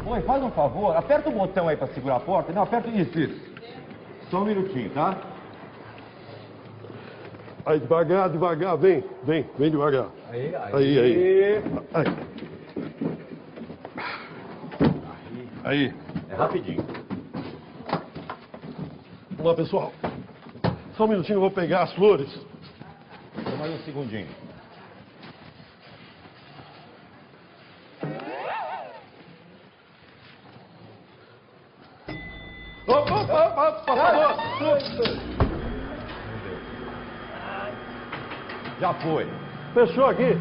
Oi, faz um favor, aperta o botão aí pra segurar a porta. Não, aperta isso. Só um minutinho, tá? Aí, devagar, vem devagar. Aí. Aí. É rapidinho. Vamos lá, pessoal. Só um minutinho, eu vou pegar as flores. Só mais um segundinho. Opa, por favor. Já foi. Fechou aqui.